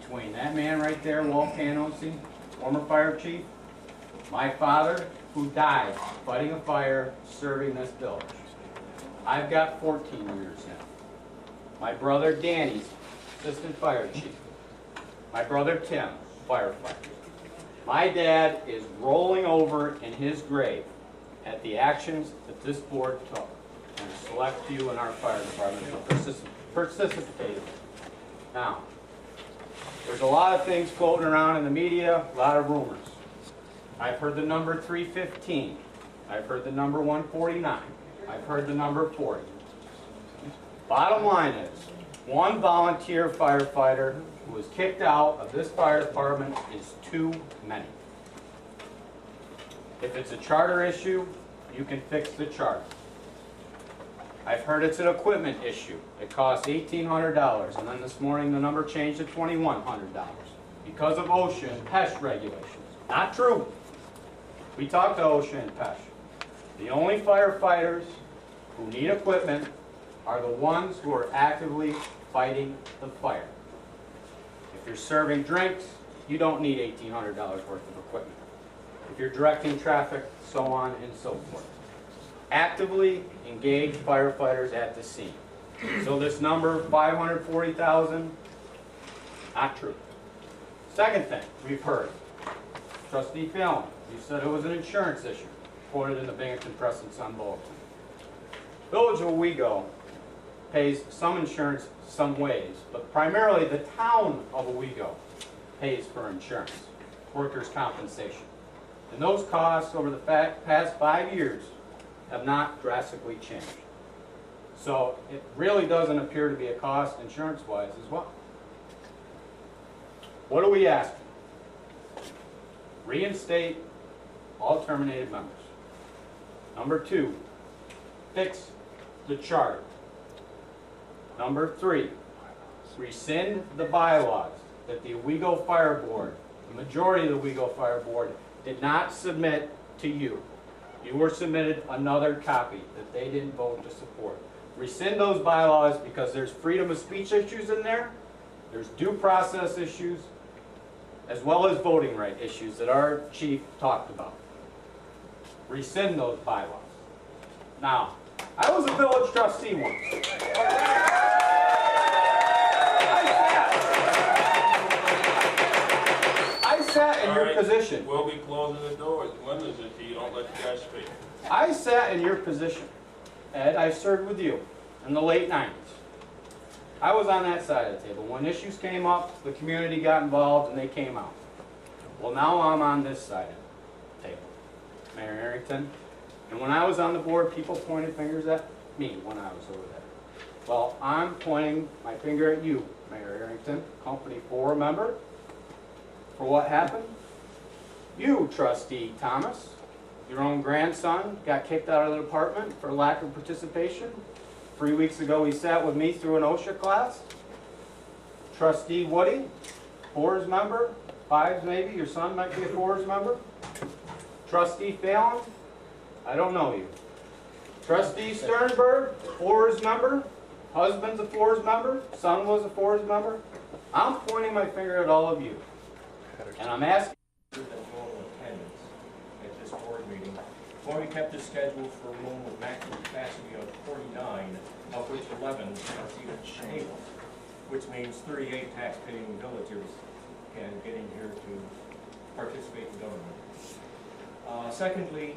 between that man right there, Walt Canosi, former fire chief, my father, who died fighting a fire, serving this village. I've got 14 years now. My brother Danny's assistant fire chief. My brother Tim, firefighter. My dad is rolling over in his grave at the actions that this board took, and a select few in our fire department for participating. Now, there's a lot of things floating around in the media, a lot of rumors. I've heard the number 315. I've heard the number 149. I've heard the number 40. Bottom line is, one volunteer firefighter who was kicked out of this fire department is too many. If it's a charter issue, you can fix the charter. I've heard it's an equipment issue. It costs $1,800, and then this morning the number changed to $2,100 because of OSHA and PESH regulations. Not true. We talked to OSHA and PESH. The only firefighters who need equipment are the ones who are actively fighting the fire. If you're serving drinks, you don't need $1,800 worth of equipment. If you're directing traffic, so on and so forth. Actively engaged firefighters at the scene. So this number, 540,000, not true. Second thing we've heard, Trustee Fallon, you said it was an insurance issue, quoted in the Binghamton Press and Sun Bulletin. Village of Owego pays some insurance some ways, but primarily the town of Owego pays for insurance, workers' compensation. And those costs over the past 5 years have not drastically changed. So it really doesn't appear to be a cost insurance-wise as well. What are we asking? Reinstate all terminated members. Number 2, fix the charter. Number 3, rescind the bylaws that the Owego Fire Board, the majority of the Owego Fire Board, did not submit to you. You were submitted another copy that they didn't vote to support. Rescind those bylaws because there's freedom of speech issues in there, there's due process issues, as well as voting right issues that our chief talked about. Rescind those bylaws. Now, I was a village trustee once. I sat in your position. We'll be closing the doors, windows if you don't let the guys speak. I sat in your position, Ed. I served with you in the late 90s. I was on that side of the table. When issues came up, the community got involved and they came out. Well, now I'm on this side of the table, Mayor Harrington. And when I was on the board, people pointed fingers at me when I was over there. Well, I'm pointing my finger at you, Mayor Harrington, Company 4 member, for what happened. You, Trustee Thomas, your own grandson got kicked out of the department for lack of participation. 3 weeks ago, he sat with me through an OSHA class. Trustee Woody, 4's member, 5's maybe, your son might be a 4's member. Trustee Fallon, I don't know you. Trustee Sternberg, 4's member, husband's a 4's member, son was a 4's member. I'm pointing my finger at all of you. And I'm asking attendance at this board meeting. When we kept the schedule for a room with maximum capacity of 49, of which 11 are even able, which means 38 tax-paying villagers can get in here to participate in government. Secondly,